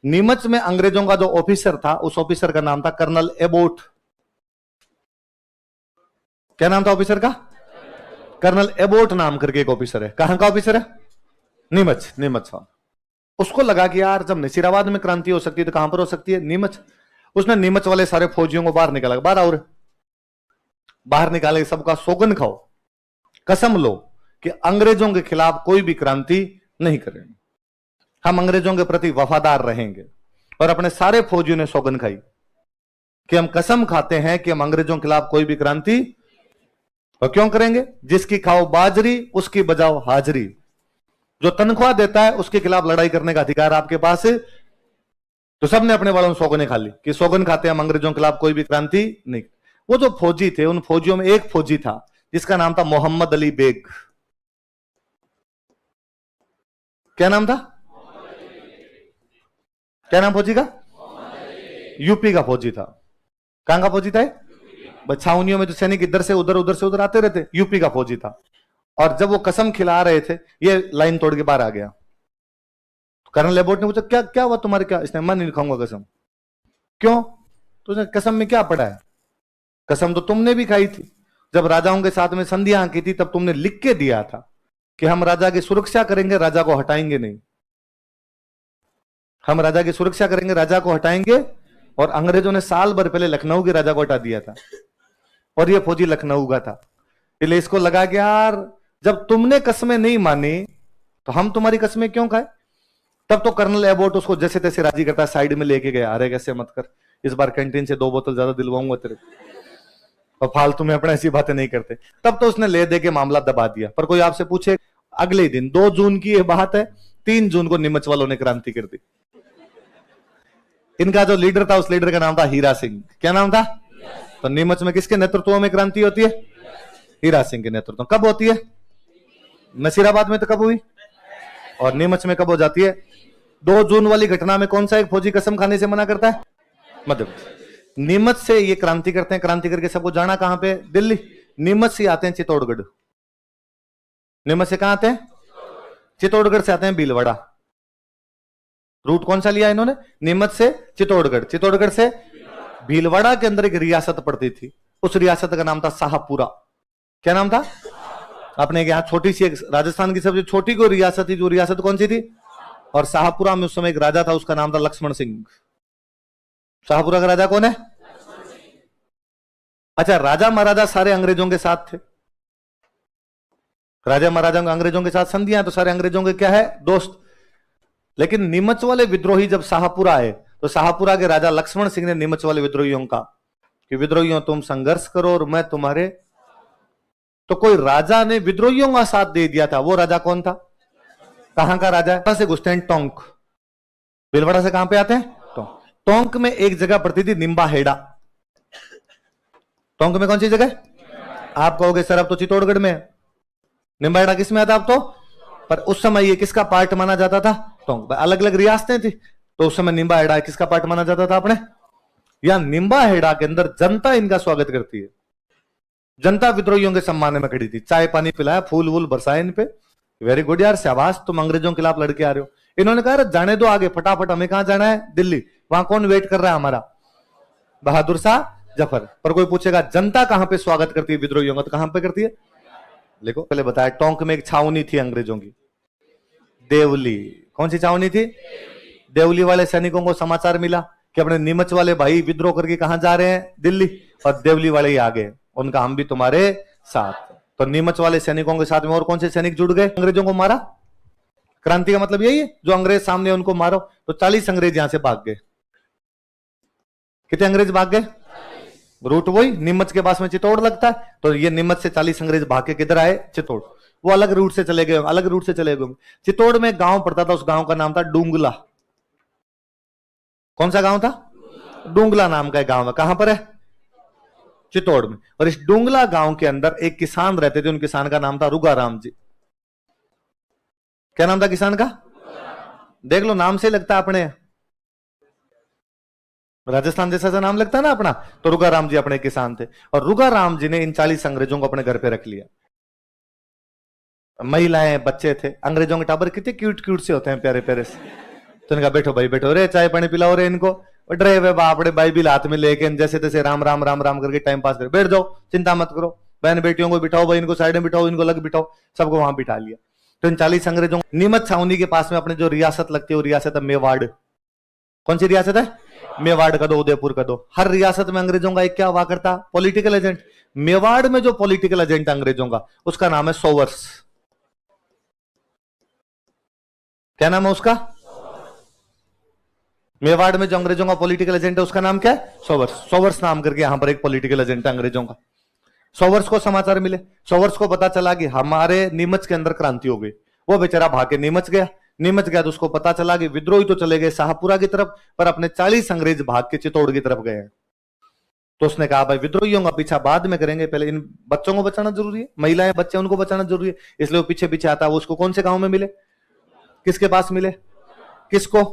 नीमच में अंग्रेजों का जो ऑफिसर था, उस ऑफिसर का नाम था कर्नल एबोट। क्या नाम था ऑफिसर का? कर्नल एबोट नाम करके एक ऑफिसर है। कहां का ऑफिसर है? नीमच। नीमच। उसको लगा कि यार जब नसीराबाद में क्रांति हो सकती है तो कहां पर हो सकती है? नीमच। उसने नीमच वाले सारे फौजियों को बाहर निकाला, बाहर आओ, बाहर निकाले, सबका सौगन खाओ, कसम लो कि अंग्रेजों के खिलाफ कोई भी क्रांति नहीं करेंगे, हम अंग्रेजों के प्रति वफादार रहेंगे। और अपने सारे फौजियों ने सौगन खाई कि हम कसम खाते हैं कि हम अंग्रेजों के खिलाफ कोई भी क्रांति और क्यों करेंगे? जिसकी खाओ बाजरी उसकी बजाओ हाजरी, जो तनख्वाह देता है उसके खिलाफ लड़ाई करने का अधिकार आपके पास है। तो सबने अपने वालों ने सौगन खा ली कि सौगन खाते हैं हम अंग्रेजों के खिलाफ कोई भी क्रांति नहीं। वो जो फौजी थे, उन फौजियों में एक फौजी था जिसका नाम था मोहम्मद अली बेग। क्या नाम था? क्या नाम फौजी का? यूपी का फौजी था। कहां का फौजी था? छावनियों में जो सैनिक इधर से उधर आते रहते, यूपी का फौजी था। और जब वो कसम खिला रहे थे, ये लाइन तोड़ के बाहर आ गया। कर्नल लेबोट ने पूछा क्या क्या हुआ तुम्हारे? क्या? इसने मैं नहीं खाऊंगा कसम। क्यों? तो उसने कसम में क्या पड़ा है? कसम तो तुमने भी खाई थी, जब राजाओं के साथ में संधियां की थी तब तुमने लिख के दिया था कि हम राजा की सुरक्षा करेंगे, राजा को हटाएंगे नहीं। हम राजा की सुरक्षा करेंगे, राजा को हटाएंगे। और अंग्रेजों ने साल भर पहले लखनऊ के राजा को हटा दिया था, और यह फौजी लखनऊ का था। इसलिए इसको लगा कि यार जब तुमने कस्में नहीं मानी तो हम तुम्हारी कस्में क्यों खाए? तब तो कर्नल एबोट उसको जैसे तैसे राजी करता, साइड में लेके गया, अरे कैसे मत कर, इस बार कैंटीन से 2 बोतल ज्यादा दिलवाऊंगा तेरे, और फालतू में अपने ऐसी बातें नहीं करते। तब तो उसने ले दे के मामला दबा दिया। पर कोई आपसे पूछे, अगले दिन 2 जून की यह बात है, 3 जून को नीमच वालों ने क्रांति कर दी। इनका जो लीडर था, उस लीडर का नाम था हीरा सिंह। क्या नाम था? तो नीमच में किसके नेतृत्व में क्रांति होती है? हीरा सिंह के नेतृत्व। कब होती है? नसीराबाद में तो कब हुई, और नीमच में कब हो जाती है? 2 जून वाली घटना में कौन सा एक फौजी कसम खाने से मना करता है? मध्य प्रदेश। नीमच से ये क्रांति करते हैं, क्रांति करके सबको जाना कहां पे? दिल्ली। नीमच से आते हैं चित्तौड़गढ़। नीमच से कहां आते हैं? चित्तौड़गढ़ से आते हैं भीलवाड़ा। रूट कौन सा लिया इन्होंने? नीमच से चित्तौड़गढ़, चित्तौड़गढ़ से भीलवाड़ा के अंदर एक रियासत पड़ती थी, उस रियासत का नाम था शाहपुरा। क्या नाम था? अपने यहां छोटी सी एक राजस्थान की सबसे छोटी को रियासत थी, जो रियासत कौन सी थी? और शाहपुरा में उस समय एक राजा था, उसका नाम था लक्ष्मण सिंह। शाहपुरा का राजा कौन है? अच्छा, राजा महाराजा सारे अंग्रेजों के साथ थे। राजा महाराजा अंग्रेजों के साथ संधियां, तो सारे अंग्रेजों के क्या है? दोस्त। लेकिन नीमच वाले विद्रोही जब शाहपुरा आए, तो शाहपुरा के राजा लक्ष्मण सिंह ने नीमच वाले विद्रोहियों का कि विद्रोहियों तुम संघर्ष करो और मैं तुम्हारे, तो कोई राजा ने विद्रोहियों का साथ दे दिया था। वो राजा कौन था? कहां का राजा है? से घुसते हैं टोंक। भीलवाड़ा से कहां पे आते हैं? टोंक। टोंक में एक जगह पड़ती थी निम्बाहेड़ा। टोंक में कौन सी जगह? आप कहोगे सर अब तो चित्तौड़गढ़ में है। निम्बाहेड़ा किस में आता आप तो? पर उस समय ये किसका पार्ट माना जाता था? टोंक। अलग अलग रियासतें थी, तो उस समय निम्बाहेड़ा किसका पार्ट माना जाता था अपने? या निम्बाहेड़ा के अंदर जनता इनका स्वागत करती है। जनता विद्रोहियों के सम्मान में खड़ी थी, चाय पानी पिलाया, फूल वूल बरसाए इन पे। वेरी गुड यार, शाबाश, तुम अंग्रेजों के खिलाफ लड़के आ रहे हो। इन्होंने कहा जाने दो आगे फटाफट, हमें कहां जाना है? दिल्ली। वहां कौन वेट कर रहा है हमारा? बहादुर शाह जफर। पर कोई पूछेगा जनता कहां पे स्वागत करती है विद्रोहियों का, तो कहां पे करती है? देखो पहले बताया, टोंक में एक छावनी थी अंग्रेजों की, देवली। कौन सी छावनी थी? देवली वाले सैनिकों को समाचार मिला कि अपने नीमच वाले भाई विद्रोह करके कहां जा रहे हैं? दिल्ली। और देवली वाले ही आगे, उनका हम भी तुम्हारे साथ। तो नीमच वाले सैनिकों के साथ में और कौन से सैनिक जुड़ गए? अंग्रेजों को मारा। क्रांति का मतलब यही है, जो अंग्रेज सामने उनको मारो। तो 40 अंग्रेज यहां से भाग गए। कितने अंग्रेज भाग गए? रूट वही, नीमच के पास में चित्तौड़ लगता है, तो ये नीमच से 40 अंग्रेज भाग के किधर आए? चित्तौड़। वो अलग रूट से चले गए, अलग रूट से चले गए। चित्तौड़ में एक गांव पड़ता था, उस गांव का नाम था डूंगला। कौन सा गांव था? डूंगला नाम का एक गांव है। कहां पर है? चित्तौड़ में। और इस डूंगला गांव के अंदर एक किसान रहते थे, उन किसान का नाम था रुगाराम जी। क्या नाम था किसान का? देख लो, नाम से लगता है अपने राजस्थान जैसा सा नाम लगता है ना अपना। तो रुगाराम जी अपने किसान थे, और रुगाराम जी ने इन 40 अंग्रेजों को अपने घर पे रख लिया। महिलाएं, बच्चे थे। अंग्रेजों के टाबर कितने क्यूट क्यूट से होते हैं, प्यारे प्यारे से। तो इनका बैठो भाई बैठो रे, चाय पानी पिलाओ रे इनको। डरे हुए बापड़े बाइबिल हाथ में लेके जैसे तैसे राम राम राम राम करके टाइम पास कर, बैठ जाओ चिंता मत करो। बहन बेटियों को बिठाओ भाई, इनको साइड में बिठाओ, इनको अलग बिठाओ, सबको वहां बिठा लिया। तो इन 40 अंग्रेजों नीमच छावनी के पास में अपने जो रियासत लगती है वो रियासत है मेवाड़। कौन सी रियासत है? मेवाड़ का दो, उदयपुर का दो। हर रियासत में अंग्रेजों का एक क्या हुआ करता? Political agent. मेवाड़ में जो पॉलिटिकल एजेंट अंग्रेजों का, उसका नाम है सोवर्स। क्या नाम है उसका? मेवाड़ में जो अंग्रेजों का पॉलिटिकल एजेंट है उसका नाम क्या है? सोवर्स। सोवर्स नाम करके यहां पर एक पॉलिटिकल एजेंट है अंग्रेजों का। सोवर्स को समाचार मिले, सोवर्स को पता चला कि हमारे नीमच के अंदर क्रांति हो गई। वो बेचारा भाग के नीमच गया। नीमच गया तो उसको पता चला कि विद्रोही तो चले गए शाहपुरा की तरफ, पर अपने 40 अंग्रेज भाग के चित्तौड़ की तरफ गए हैं। तो उसने कहा भाई विद्रोहियों का पीछा बाद में करेंगे, पहले इन बच्चों को बचाना जरूरी है, महिलाएं बच्चे उनको बचाना जरूरी है। इसलिए वो पीछे पीछे आता है। वो उसको कौन से गांव में मिले? किसके पास मिले? किसको?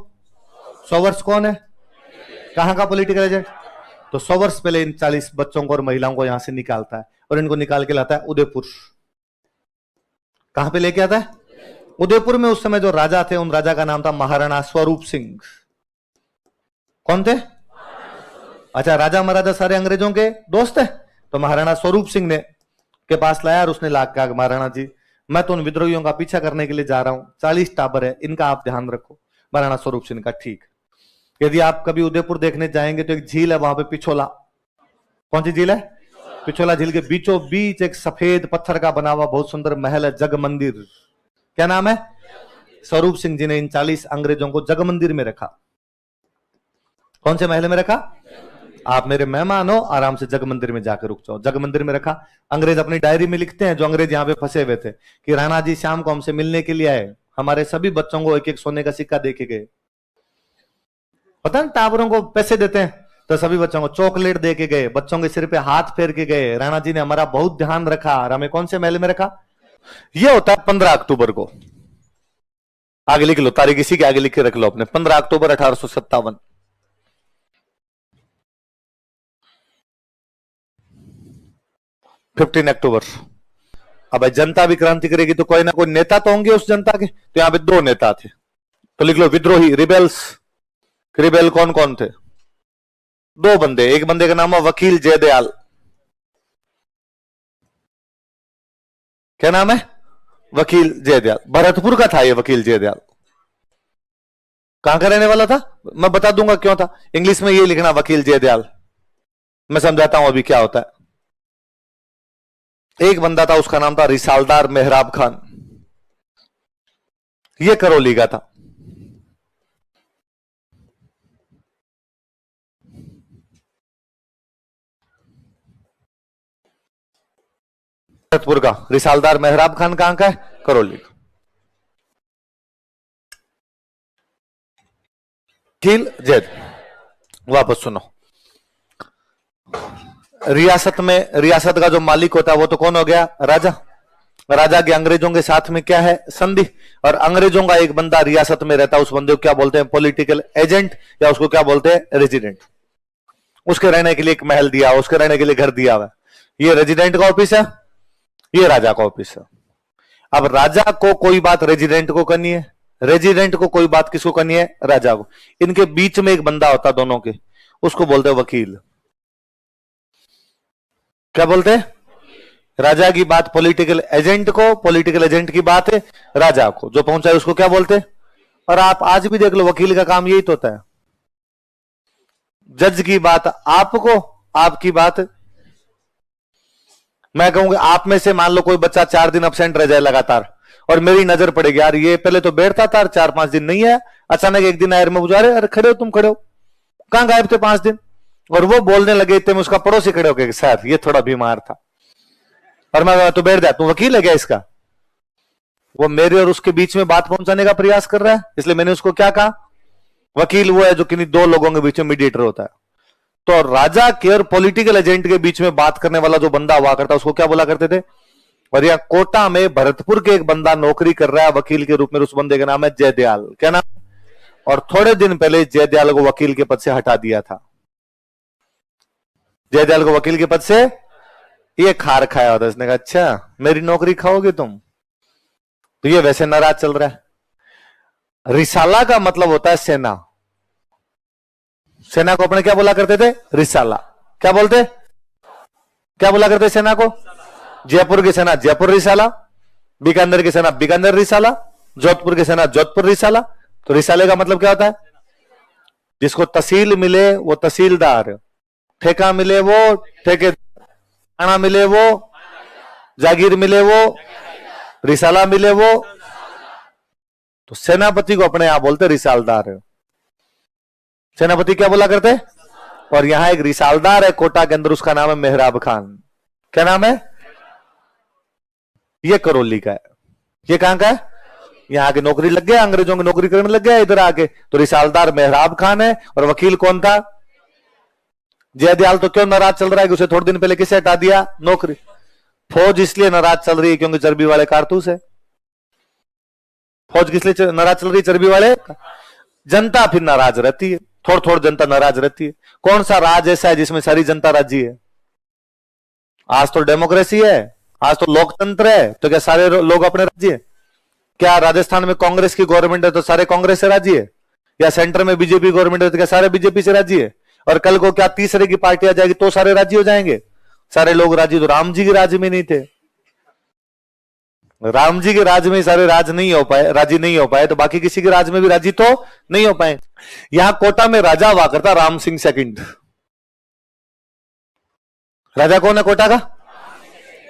सोवर्स कौन है? कहां का पॉलिटिकल एजेंट? तो सोवर्स पहले इन 40 बच्चों को और महिलाओं को यहां से निकालता है और इनको निकाल के लाता है उदयपुर। कहां पे लेके आता है? उदयपुर में उस समय जो राजा थे, उन राजा का नाम था महाराणा स्वरूप सिंह। कौन थे? अच्छा, राजा महाराजा सारे अंग्रेजों के दोस्त है। तो महाराणा स्वरूप सिंह ने के पास लाया और उसने ला कहा महाराणा जी मैं तो उन विद्रोहियों का पीछा करने के लिए जा रहा हूं, 40 टाबर है, इनका आप ध्यान रखो। महाराणा स्वरूप सिंह का ठीक। यदि आप कभी उदयपुर देखने जाएंगे तो एक झील है वहां पे, पिछोला। कौन सी झील है? पिछोला झील के बीचों बीच एक सफेद पत्थर का बना हुआ बहुत सुंदर महल है, जग मंदिर। क्या नाम है? स्वरूप सिंह जी ने इन 40 अंग्रेजों को जग मंदिर में रखा। कौन से महल में रखा? आप मेरे मेहमान हो, आराम से जग मंदिर में जाकर रुक जाओ। जग मंदिर में रखा। अंग्रेज अपनी डायरी में लिखते हैं, जो अंग्रेज यहाँ पे फंसे हुए थे, कि राणा जी शाम को हमसे मिलने के लिए आए, हमारे सभी बच्चों को एक एक सोने का सिक्का दे के गए। पता ना टावरों को पैसे देते हैं, तो सभी बच्चों को चॉकलेट दे के गए, बच्चों के सिर पे हाथ फेर के गए। राणा जी ने हमारा बहुत ध्यान रखा। और हमें कौन से महल में रखा? यह होता है 15 अक्टूबर को। आगे लिख लो, तारीख इसी के आगे लिख के रख लो अपने, 15 अक्टूबर 1857। 15 अक्टूबर। अब जनता भी क्रांति करेगी तो कोई ना कोई नेता तो होंगे उस जनता के। तो यहां पे 2 नेता थे, तो लिख लो विद्रोही, रिबेल्स। रिबेल कौन कौन थे? 2 बंदे। एक बंदे का नाम है वकील जयदयाल। क्या नाम है? वकील जयदयाल। भरतपुर का था ये वकील जयदयाल। कहां का रहने वाला था? मैं बता दूंगा क्यों था। इंग्लिश में ये लिखना वकील जयदयाल, मैं समझाता हूं अभी क्या होता है। एक बंदा था, उसका नाम था रिसालदार मेहराब खान। ये करौली का था। भरतपुर का। रिसालदार मेहराब खान कहां का है? करौली का। वकील जैद। वापस सुनो। रियासत में, रियासत का जो मालिक होता है वो तो कौन हो गया? राजा। राजा के अंग्रेजों के साथ में क्या है? संधि। और अंग्रेजों का एक बंदा रियासत में रहता है, उस बंदे को क्या बोलते हैं? पॉलिटिकल एजेंट, या उसको क्या बोलते हैं? रेजिडेंट। उसके रहने के लिए एक महल दिया, उसके रहने के लिए घर दिया हुआ। ये रेजिडेंट का ऑफिस है, ये राजा का ऑफिस है। अब राजा को कोई बात रेजिडेंट को करनी है, रेजिडेंट को कोई बात किसको करनी है? राजा को। इनके बीच में एक बंदा होता दोनों के, उसको बोलते हैं वकील। क्या बोलते हैं? राजा की बात पॉलिटिकल एजेंट को, पॉलिटिकल एजेंट की बात है राजा को, जो पहुंचाए उसको क्या बोलते हैं? और आप आज भी देख लो, वकील का काम यही तो होता है। जज की बात आपको, आपकी बात। मैं कहूंगा आप में से मान लो कोई बच्चा 4 दिन अब्सेंट रह जाए लगातार, और मेरी नजर पड़ेगी यार ये पहले तो बैठता था 4-5 दिन नहीं है, अचानक एक दिन आयर में बुझा रहे, अरे खड़े हो, तुम खड़े हो, कहां गायब थे 5 दिन? और वो बोलने लगे इतने में उसका पड़ोसी खड़े हो गए, सर ये थोड़ा बीमार था, और मैं तो बैठ जाता हूं, वकील है क्या इसका? वो मेरे और उसके बीच में बात पहुंचाने का प्रयास कर रहा है, इसलिए मैंने उसको क्या कहा? वकील वो है जो किन्हीं 2 लोगों के बीच में मीडिएटर होता है। तो राजा के और पॉलिटिकल एजेंट के बीच में बात करने वाला जो बंदा हुआ करता उसको क्या बोला करते थे? और यहां कोटा में भरतपुर के एक बंदा नौकरी कर रहा है वकील के रूप में, उस बंदे का नाम है जयदयाल। क्या नाम? और थोड़े दिन पहले जयदयाल को वकील के पद से हटा दिया था। जयदयाल को वकील के पद से ये खार खाया होता, इसने कहा अच्छा मेरी नौकरी खाओगे तुम? तो ये वैसे नाराज चल रहा है। रिसाला का मतलब होता है सेना। सेना को अपने क्या बोला करते थे? रिसाला। क्या बोलते? क्या बोला करते सेना को? जयपुर की सेना जयपुर रिसाला, बीकानेर की सेना बीकानेर रिसाला, जोधपुर की सेना जोधपुर रिसाला। तो रिसाले का मतलब क्या होता है? जिसको तहसील मिले वो तहसीलदार, ठेका मिले वो ठेकेदार, थाना मिले वो, जागीर मिले वो, रिसाला मिले वो। तो सेनापति को अपने आप बोलते रिसालदार। सेनापति क्या बोला करते? और यहां एक रिसालदार है कोटा के अंदर, उसका नाम है मेहराब खान। क्या नाम है? ये करौली का है। ये कहां का है? यहां की नौकरी लग गया, अंग्रेजों की नौकरी करने लग गया इधर आके। तो रिसालदार मेहराब खान है। और वकील कौन था? जयदयाल। तो क्यों नाराज चल रहा है कि उसे थोड़े दिन पहले किसे हटा दिया नौकरी? फौज इसलिए नाराज चल रही है क्योंकि चर्बी वाले कारतूस है। फौज किस लिए नाराज चल रही है? चर्बी वाले। जनता फिर नाराज रहती है, थोड़ थोड़ जनता नाराज रहती है। कौन सा राज ऐसा है जिसमें सारी जनता राजी है? आज तो डेमोक्रेसी है, आज तो लोकतंत्र है, तो क्या सारे लोग अपने राजी है? क्या राजस्थान में कांग्रेस की गवर्नमेंट है तो सारे कांग्रेस से राजी है? या सेंटर में बीजेपी गवर्नमेंट है तो क्या सारे बीजेपी से राजी है? और कल को क्या तीसरे की पार्टी आ जाएगी तो सारे राजी हो जाएंगे? सारे लोग राजी तो राम जी के राज में नहीं थे। राम जी के राज में सारे राज नहीं हो पाए, राजी नहीं हो पाए, तो बाकी किसी के राज में भी राजी तो नहीं हो पाए। यहां कोटा में राजा हुआ करता राम सिंह सेकंड। राजा कौन है कोटा का?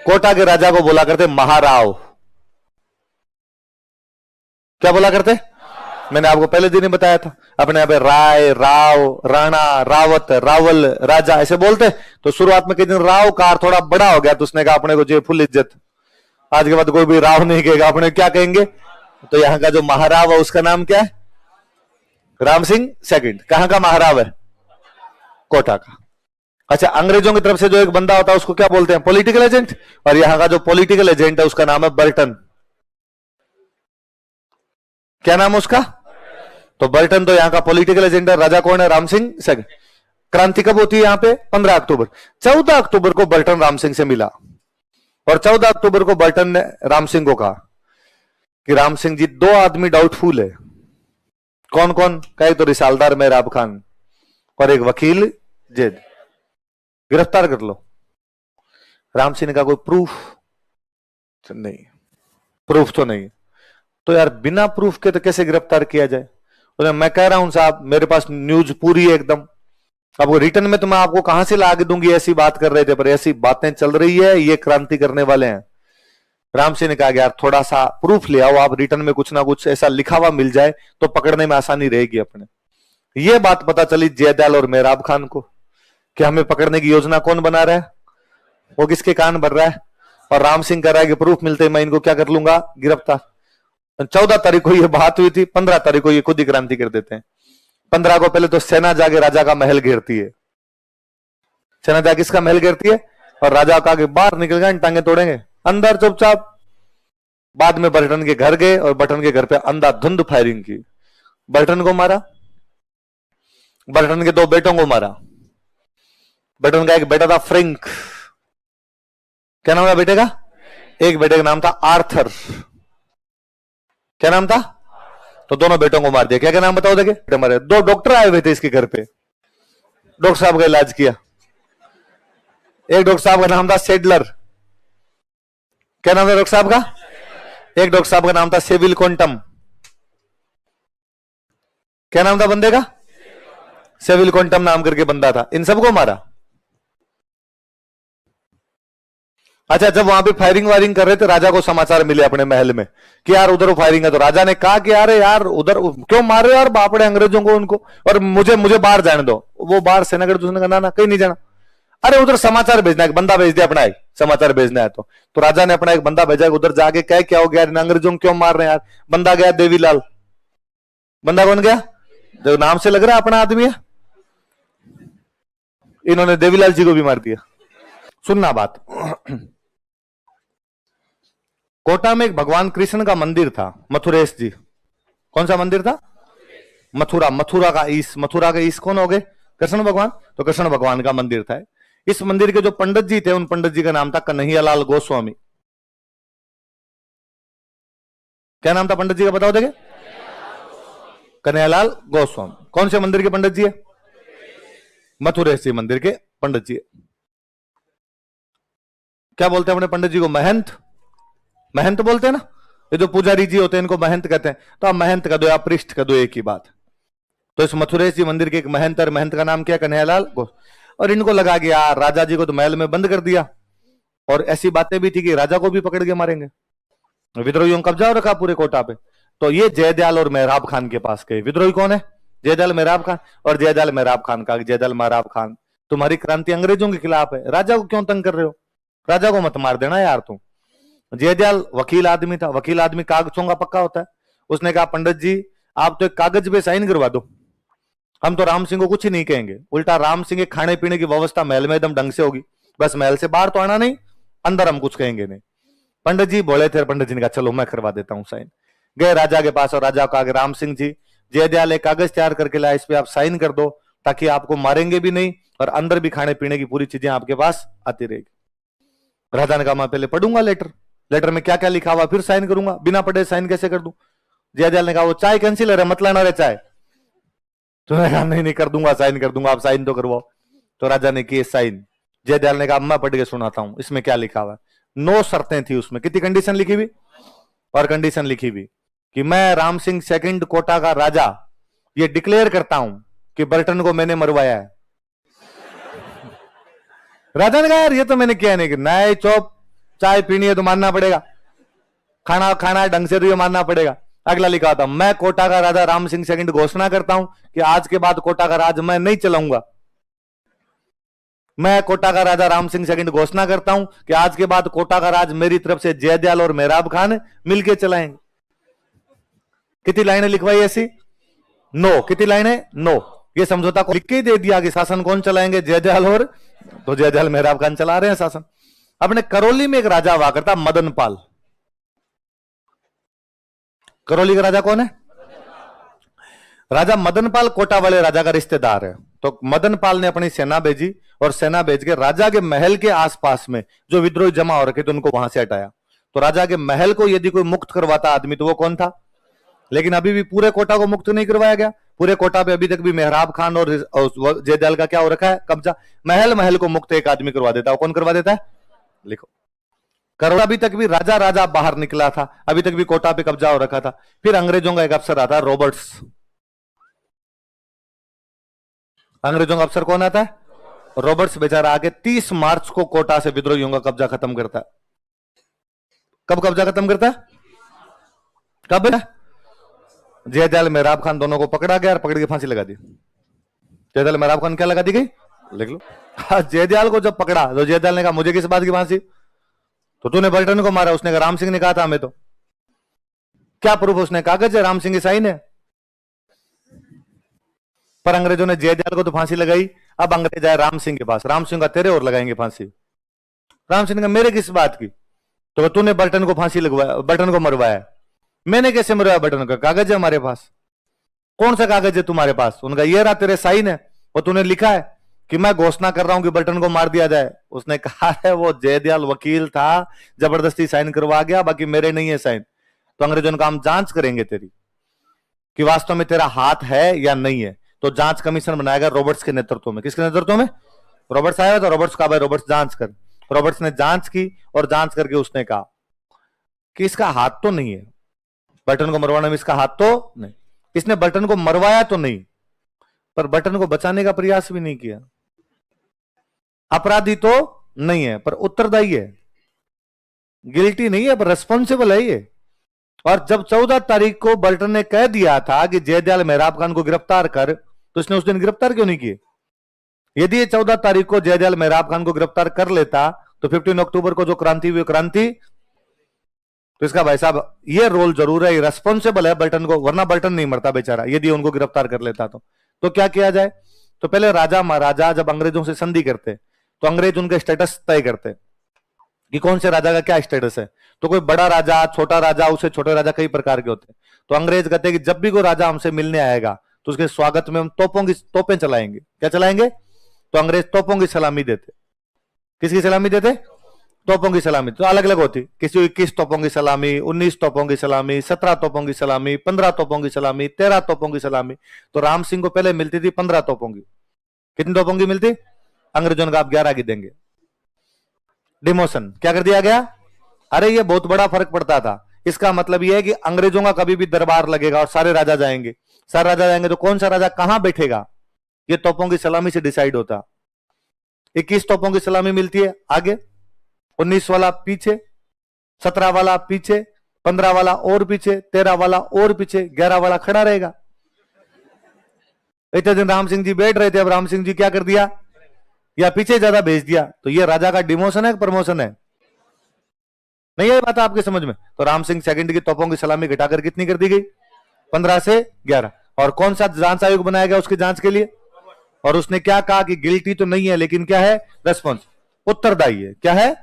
कोटा के राजा को बोला करते महाराव। क्या बोला करते? मैंने आपको पहले दिन ही बताया था। अपने यहाँ पे राय, राव, राणा, रावत, रावल, राजा ऐसे बोलते। तो शुरुआत में कई दिन राव कार थोड़ा बड़ा हो गया तो उसने कहा अपने को जो फुल इज्जत, आज के बाद कोई भी राव नहीं कहेगा, अपने क्या कहेंगे? तो यहां का जो महाराव है उसका नाम क्या है? राम सिंह सेकंड। कहां का महाराव है? कोटा का। अच्छा, अंग्रेजों की तरफ से जो एक बंदा होता है उसको क्या बोलते हैं? Political agent. और यहां का जो पॉलिटिकल एजेंट है उसका नाम है बर्टन। क्या नाम है उसका? तो बर्टन तो यहां का पॉलिटिकल एजेंट है। राजा कौन है? राम सिंह सेकंड। क्रांति कब होती है यहां पे? 15 अक्टूबर। 14 अक्टूबर को बर्टन राम सिंह से मिला और 14 अक्टूबर को बर्टन ने राम सिंह को कहा कि राम सिंह जी, दो आदमी डाउटफुल है। कौन कौन? कहे तो रिसालदार मेहराब खान और एक वकील जेद, गिरफ्तार कर लो। राम सिंह ने कहा कोई प्रूफ नहीं, प्रूफ तो नहीं। तो यार बिना प्रूफ के तो कैसे गिरफ्तार किया जाए? तो मैं कह रहा हूं साहब, मेरे पास न्यूज पूरी है एकदम। अब वो रिटर्न में तो मैं आपको कहां से ला के दूंगी? ऐसी बात कर रहे थे, पर ऐसी बातें चल रही है, ये क्रांति करने वाले हैं। राम सिंह ने कहा यार थोड़ा सा प्रूफ ले आओ आप, रिटर्न में कुछ ना कुछ ऐसा लिखा हुआ मिल जाए तो पकड़ने में आसानी रहेगी अपने। ये बात पता चली जयदयाल और मेहराब खान को कि हमें पकड़ने की योजना कौन बना रहा है, वो किसके कान भर रहा है। और राम सिंह कह रहा है कि प्रूफ मिलते मैं इनको क्या कर लूंगा? गिरफ्तार। 14 तारीख को ये बात हुई थी, 15 तारीख को ये खुद ही क्रांति कर देते हैं। 15 को पहले तो सेना जाके राजा का महल घेरती है। सेना जाके किसका महल घेरती है? और राजा का आगे बाहर निकल गए, टांगे तोड़ेंगे, अंदर चुपचाप। बाद में बर्टन के घर गए और बर्टन के घर पे अंधाधुंध फायरिंग की। बर्टन को मारा, बर्टन के दो बेटों को मारा। बर्टन का एक बेटा था फ्रैंक। क्या नाम था बेटे का? एक बेटे का नाम था आर्थर। क्या नाम था? तो दोनों बेटों को मार दिया। क्या क्या नाम बताओ? देखे मारे। दो डॉक्टर आए हुए थे इसके घर पे, डॉक्टर साहब का इलाज किया। एक डॉक्टर साहब का नाम था सेडलर। क्या नाम था डॉक्टर साहब का? एक डॉक्टर साहब का नाम था सेविल क्वांटम। क्या नाम था बंदे का? सेविल क्वांटम नाम करके बंदा था। इन सबको मारा। अच्छा, जब वहां पे फायरिंग वायरिंग कर रहे थे, राजा को समाचार मिले अपने महल में कि यार उधर फायरिंग है। तो राजा ने कहा कि अरे यार उधर क्यों मार रहे हो यार बापड़े अंग्रेजों को उनको, और मुझे बाहर जाने दो। वो बाहर सेनागढ़ दूसरे का ना कहीं नहीं जाना। अरे उधर समाचार भेजना है, एक बंदा भेज दिया अपना, एक समाचार भेजना है। तो राजा ने अपना एक बंदा भेजा, उधर जाके कह क्या हो गया अंग्रेजों को क्यों मार रहे हैं यार। बंदा गया देवीलाल। बंदा कौन गया? जो नाम से लग रहा है अपना आदमी है। इन्होंने देवीलाल जी को भी मार दिया। सुनना बात। कोटा में एक भगवान कृष्ण का मंदिर था, मथुरेश जी। कौन सा मंदिर था? मथुरा। मथुरा का ईश, मथुरा के ईश कौन हो गए? कृष्ण भगवान। तो कृष्ण भगवान का मंदिर था। इस मंदिर के जो पंडित जी थे, उन पंडित जी का नाम था कन्हैयालाल गोस्वामी। क्या नाम था पंडित जी का बताओ देखे? कन्हैयालाल गोस्वामी। कौन से मंदिर के पंडित जी है? मथुरेश्वरी मंदिर के पंडित जी है। क्या बोलते हैं अपने पंडित जी को? महंत। महंत बोलते हैं ना, ये जो पुजारी जी होते हैं इनको महंत कहते हैं। तो आप महंत का दो या पृष्ठ का दो, एक ही बात। तो इस मथुरेश्वरी मंदिर के एक महंत, और महंत का नाम क्या? कन्हैयालाल गोस्वामी। और इनको लगा कि यार राजा जी को तो महल में बंद कर दिया, और ऐसी बातें भी थी कि राजा को भी पकड़ के मारेंगे, विद्रोहियों ने कब्जा रखा पूरे कोटा पे। तो ये जयदयाल और मेहराब खान के पास गए। विद्रोही कौन है? जयदयाल मेहराब खान। और जयदयाल मेहराब खान का, जयदयाल मेहराब खान तुम्हारी क्रांति अंग्रेजों के खिलाफ है, राजा को क्यों तंग कर रहे हो? राजा को मत मार देना यार तुम। जयदयाल वकील आदमी था, वकील आदमी कागजों का पक्का होता है। उसने कहा पंडित जी आप तो एक कागज पे साइन करवा दो, हम तो राम सिंह को कुछ ही नहीं कहेंगे। उल्टा राम सिंह के खाने पीने की व्यवस्था महल में एकदम ढंग से होगी, बस महल से बाहर तो आना नहीं, अंदर हम कुछ कहेंगे नहीं। पंडित जी बोले थे, पंडित जी ने कहा चलो मैं करवा देता हूं साइन। गए राजा के पास और राजा को कहा राम सिंह जी, जयदयाल एक कागज तैयार करके लाया, इस पे आप साइन कर दो ताकि आपको मारेंगे भी नहीं और अंदर भी खाने पीने की पूरी चीजें आपके पास आती रहेगी। राजा ने कहा मैं पहले पढ़ूंगा लेटर, लेटर में क्या क्या लिखा हुआ फिर साइन करूंगा, बिना पढ़े साइन कैसे कर दूं? जयदयाल ने कहा वो चाय कैंसिलर है, मत लाना रे चाय। तो मैं कहा नहीं नहीं कर दूंगा, साइन कर दूंगा, आप साइन तो करवाओ। तो राजा ने किए साइन। जयदयाल ने कहा मैं पढ़ के सुनाता हूं इसमें क्या लिखा हुआ है। 9 शर्तें थी उसमें। कितनी कंडीशन लिखी हुई? और कंडीशन लिखी हुई कि मैं राम सिंह सेकंड कोटा का राजा ये डिक्लेयर करता हूं कि बर्टन को मैंने मरवाया है। राजा ने कहा यार ये तो मैंने किया नहीं। कि नए चौप चाय पीनी है तो मानना पड़ेगा, खाना खाना ढंग से तो ये मानना पड़ेगा। अगला लिखा था मैं कोटा का राजा राम सिंह सेकंड घोषणा करता हूं कि आज के बाद कोटा का राज मैं नहीं चलाऊंगा। मैं कोटा का राजा राम सिंह सेकंड घोषणा करता हूं कि आज के बाद कोटा का राज मेरी तरफ से जयदयाल और मेहराब खान मिलके चलाएंगे। कितनी लाइनें लिखवाई ऐसी? 9। कितनी लाइनें? 9। ये समझौता को लिख के दे दिया कि शासन कौन चलाएंगे? जयदयाल और, तो जयदयाल मेहराब खान चला रहे हैं शासन। अपने करौली में एक राजा हुआ करता मदनपाल। करौली का राजा कौन है? राजा मदनपाल कोटा वाले राजा का रिश्तेदार है। तो मदनपाल ने अपनी सेना भेजी और सेना भेज के राजा के महल के आसपास में जो विद्रोही जमा हो रखे थे उनको वहां से हटाया। तो राजा के महल को यदि कोई मुक्त करवाता आदमी तो वो कौन था? लेकिन अभी भी पूरे कोटा को मुक्त नहीं करवाया गया। पूरे कोटा पे अभी तक भी मेहराब खान और जयदयाल का क्या हो रखा है? कब्जा। महल महल को मुक्त एक आदमी करवा देता है, कौन करवा देता है? लिखो। करोड़ा अभी तक भी राजा राजा बाहर निकला था, अभी तक भी कोटा पे कब्जा हो रखा था। फिर अंग्रेजों का एक अफसर आता है रॉबर्ट्स। अंग्रेजों का अफसर कौन आता है? रॉबर्ट्स बेचारा आके 30 मार्च को कोटा से विद्रोहियों का कब्जा खत्म करता है। कब कब्जा खत्म करता है? कब? जयदयाल मेहराब खान दोनों को पकड़ा गया और पकड़ के फांसी लगा दी। जयदयाल मेहराब खान क्या लगा दी गई? लिख लो। जयदयाल को जब पकड़ा तो जयदयाल ने कहा मुझे किस बात की फांसी? तो तूने बल्टन को मारा। उसने कहा राम सिंह ने कहा था हमें। तो क्या प्रूफ? उसने कागज है, राम सिंह की साइन है। पर अंग्रेजों ने जयदयाल को तो फांसी लगाई। अब अंग्रेज आए राम सिंह के पास। राम सिंह का तेरे और लगाएंगे फांसी। राम सिंह ने कहा मेरे किस बात की? तो तूने बल्टन को फांसी लगवाया, बल्टन को मरवाया। मैंने कैसे मरवाया बल्टन का? कागज है हमारे पास। कौन सा कागज है तुम्हारे पास? उनका ये रहा तेरे साइन है और तूने लिखा है कि मैं घोषणा कर रहा हूं कि बल्टन को मार दिया जाए। उसने कहा है वो जयदयाल वकील था, जबरदस्ती साइन करवा गया, बाकी मेरे नहीं है साइन। तो अंग्रेजों ने कहा हम जांच करेंगे तेरी कि वास्तव में तेरा हाथ है या नहीं है। तो जांच कमीशन बनाएगा रॉबर्ट्स के नेतृत्व में। किसके नेतृत्व में? रॉबर्ट्स आया तो रॉबर्ट्स का भाई रॉबर्ट्स जांच कर। रॉबर्ट्स ने जांच की और जांच करके उसने कहा कि इसका हाथ तो नहीं है, बटन को मरवाने में इसका हाथ तो नहीं। इसने बटन को मरवाया तो नहीं, पर बटन को बचाने का प्रयास भी नहीं किया। अपराधी तो नहीं है पर उत्तरदायी है, गिल्टी नहीं है पर रेस्पॉन्सिबल है ये। और जब 14 तारीख को बल्टन ने कह दिया था कि जयदयाल मेहराब खान को गिरफ्तार कर, तो इसने उस दिन गिरफ्तार क्यों नहीं किए? यदि ये 14 तारीख को जयदयाल मेहराब खान को गिरफ्तार कर लेता तो 15 अक्टूबर को जो क्रांति हुई क्रांति, तो इसका भाई साहब ये रोल जरूर है, रेस्पॉन्सिबल है बल्टन को, वरना बल्टन नहीं मरता बेचारा यदि उनको गिरफ्तार कर लेता तो क्या किया जाए? तो पहले राजा महाराजा जब अंग्रेजों से संधि करते तो अंग्रेज उनके स्टेटस तय करते कि कौन से राजा का क्या स्टेटस है। तो कोई बड़ा राजा, छोटा राजा, उससे छोटे राजा कई प्रकार के होते हैं। तो अंग्रेज कहते हैं कि जब भी कोई राजा हमसे मिलने आएगा तो उसके स्वागत में हम तोपें चलाएंगे। क्या चलाएंगे? तो अंग्रेज तोपों की सलामी देते। किसकी सलामी देते? तोपों की सलामी तो अलग अलग होती, किसी को 21 तोपों की सलामी, 19 तोपों की सलामी, 17 तोपों की सलामी, 15 तोपों की सलामी, 13 तोपों की सलामी। तो राम सिंह को पहले मिलती थी 15 तोपों की। कितनी तोपों की मिलती? अंग्रेजों ने कहा आप 11 की देंगे। डिमोशन क्या कर दिया गया? अरे ये बहुत बड़ा फर्क पड़ता था। इसका मतलब यह है कि अंग्रेजों का कभी भी दरबार लगेगा और सारे राजा जाएंगे, सारे राजा जाएंगे तो कौन सा राजा कहां बैठेगा, ये तोपों की सलामी से डिसाइड होता। 21 तोपों की सलामी मिलती है आगे, 19 वाला पीछे, 17 वाला पीछे, 15 वाला और पीछे, 13 वाला और पीछे, 11 वाला खड़ा रहेगा। इतने दिन राम सिंह जी बैठ रहे थे, अब राम सिंह जी क्या कर दिया, या पीछे ज्यादा भेज दिया, तो ये राजा का डिमोशन है प्रमोशन है? नहीं आई बात आपके समझ में? तो राम सिंह सेकंड की तोपों की सलामी घटाकर कितनी कर दी गई? 15 से 11। और कौन सा जांच आयोग बनाया गया उसकी जांच के लिए? और उसने क्या कहा कि गिल्टी तो नहीं है लेकिन क्या है, रेस्पॉन्स, उत्तरदायी है। क्या है?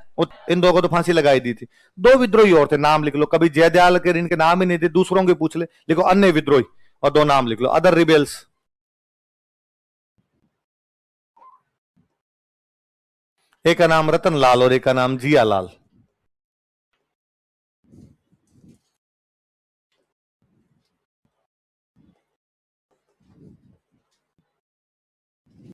इन दो को तो फांसी लगाई दी थी। दो विद्रोही और थे, नाम लिख लो, कभी जयदयाल के इनके नाम ही नहीं थे, दूसरों के पूछ ले, लिखो अन्य विद्रोही और दो नाम लिख लो, अदर रिबेल्स। एक का नाम रतन लाल और एक का नाम जिया लाल।